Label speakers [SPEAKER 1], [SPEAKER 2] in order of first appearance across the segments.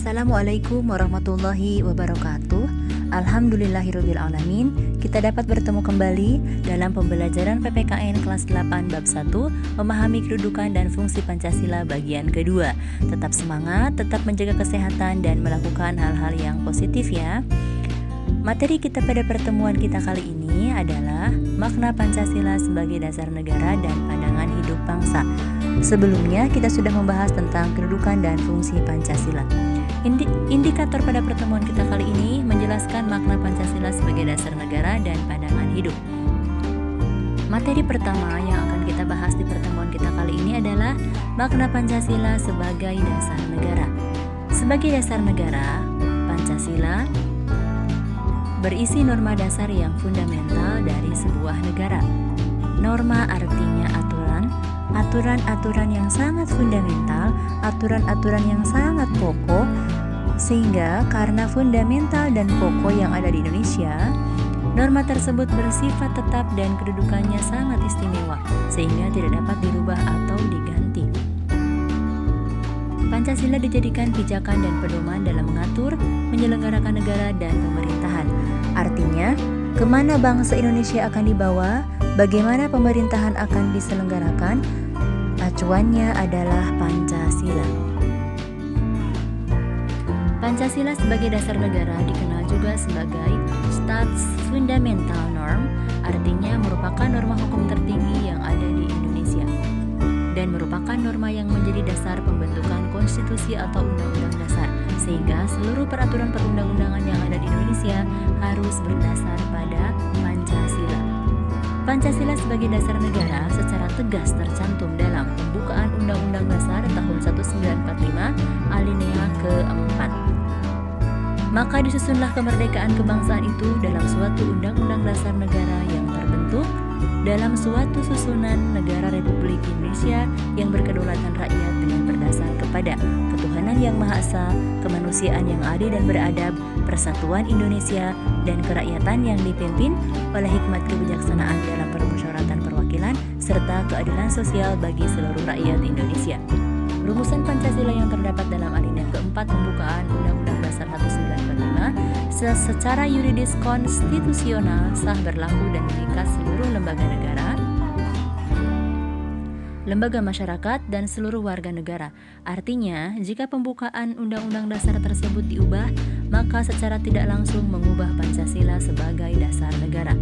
[SPEAKER 1] Assalamualaikum warahmatullahi wabarakatuh. Alhamdulillahirrabbilalamin. Kita dapat bertemu kembali dalam pembelajaran PPKN kelas 8 bab 1, memahami kedudukan dan fungsi Pancasila bagian kedua. Tetap semangat, tetap menjaga kesehatan dan melakukan hal-hal yang positif ya. Materi kita pada pertemuan kita kali ini adalah makna Pancasila sebagai dasar negara dan pandangan hidup bangsa. Sebelumnya kita sudah membahas tentang kedudukan dan fungsi Pancasila. Indikator pada pertemuan kita kali ini menjelaskan makna Pancasila sebagai dasar negara dan pandangan hidup. Materi pertama yang akan kita bahas di pertemuan kita kali ini adalah makna Pancasila sebagai dasar negara. Sebagai dasar negara, Pancasila berisi norma dasar yang fundamental dari sebuah negara. Norma artinya aturan-aturan yang sangat fundamental, aturan-aturan yang sangat pokok, sehingga karena fundamental dan pokok yang ada di Indonesia, norma tersebut bersifat tetap dan kedudukannya sangat istimewa, sehingga tidak dapat dirubah atau diganti. Pancasila dijadikan pijakan dan pedoman dalam mengatur, menyelenggarakan negara dan pemerintahan. Artinya, kemana bangsa Indonesia akan dibawa, bagaimana pemerintahan akan diselenggarakan, acuannya adalah Pancasila. Pancasila sebagai dasar negara dikenal juga sebagai Staats Fundamental Norm, artinya merupakan norma hukum tertinggi yang ada di Indonesia dan merupakan norma yang menjadi dasar pembentukan konstitusi atau undang-undang dasar, sehingga seluruh peraturan perundang-undangan yang ada di Indonesia harus berdasar pada Pancasila. Pancasila sebagai dasar negara secara tegas tercantum dalam pembukaan Undang-Undang Dasar tahun 1945 alinea ke-4. Maka disusunlah kemerdekaan kebangsaan itu dalam suatu Undang-Undang Dasar Negara yang terbentuk dalam suatu susunan negara Republik Indonesia yang berkedaulatan rakyat dengan berdasar kepada ketuhanan yang Maha Esa, kemanusiaan yang adil dan beradab, persatuan Indonesia, dan kerakyatan yang dipimpin oleh hikmat kebijaksanaan dalam permusyawaratan perwakilan serta keadilan sosial bagi seluruh rakyat Indonesia. Rumusan Pancasila yang terdapat dalam alinea keempat pembukaan Undang-Undang Dasar 1945 secara yuridis konstitusional sah berlaku dan mengikat seluruh lembaga negara, lembaga masyarakat, dan seluruh warga negara. Artinya, jika pembukaan Undang-Undang Dasar tersebut diubah, maka secara tidak langsung mengubah Pancasila sebagai dasar negara.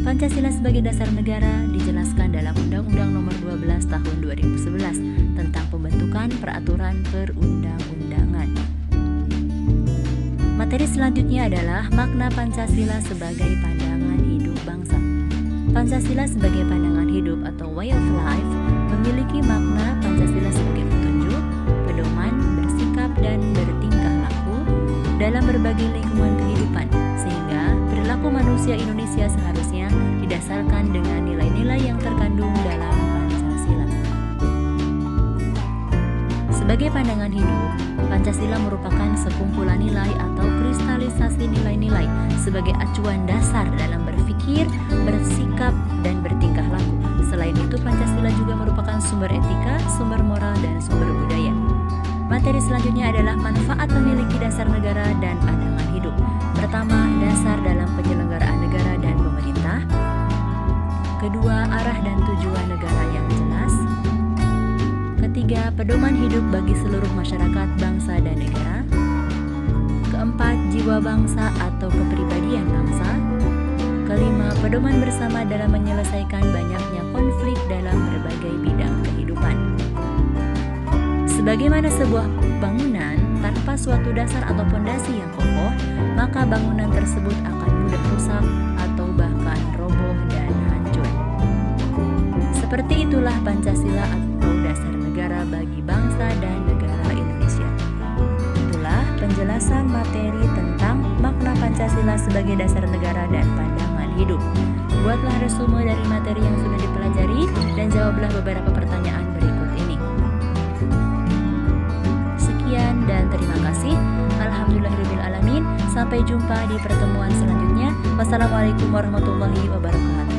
[SPEAKER 1] Pancasila sebagai dasar negara dijelaskan dalam Undang-Undang Nomor 12 Tahun 2011 tentang pembentukan peraturan perundang-undangan. Materi selanjutnya adalah makna Pancasila sebagai pandangan hidup bangsa. Pancasila sebagai pandangan hidup atau way of life memiliki makna Pancasila sebagai petunjuk, pedoman, bersikap, dan bertingkah laku dalam berbagai lingkungan kehidupan, sehingga perilaku manusia Indonesia seharusnya didasarkan dengan nilai-nilai yang terkandung dalam Pancasila. Sebagai pandangan hidup, Pancasila merupakan sekumpulan nilai atau kristalisasi nilai-nilai sebagai acuan dasar dalam berpikir, bersikap, dan bertingkah laku. Selain itu, Pancasila juga merupakan sumber etika, sumber moral, dan sumber budaya. Materi selanjutnya adalah manfaat memiliki dasar negara dan pandangan hidup. Pertama, dasar dalam penyelenggaraan negara dan pemerintah. Kedua, arah dan tujuan negara yang jelas. Ketiga, pedoman hidup bagi seluruh masyarakat, bangsa, dan negara. Keempat, jiwa bangsa atau kepribadian bangsa. Kelima, pedoman bersama dalam menyelesaikan banyaknya konflik dalam berbagai bidang kehidupan. Sebagaimana sebuah bangunan tanpa suatu dasar atau pondasi yang kokoh, maka bangunan tersebut akan mudah rusak atau bahkan roboh dan hancur. Seperti itulah Pancasila atau dasar negara bagi bangsa dan negara Indonesia. Itulah penjelasan materi tentang makna Pancasila sebagai dasar negara dan pandangan hidup. Buatlah resume dari materi yang sudah dipelajari dan jawablah beberapa pertanyaan berikut ini. Sekian dan terima kasih. Alhamdulillahirrabbilalamin. Sampai jumpa di pertemuan selanjutnya. Wassalamualaikum warahmatullahi wabarakatuh.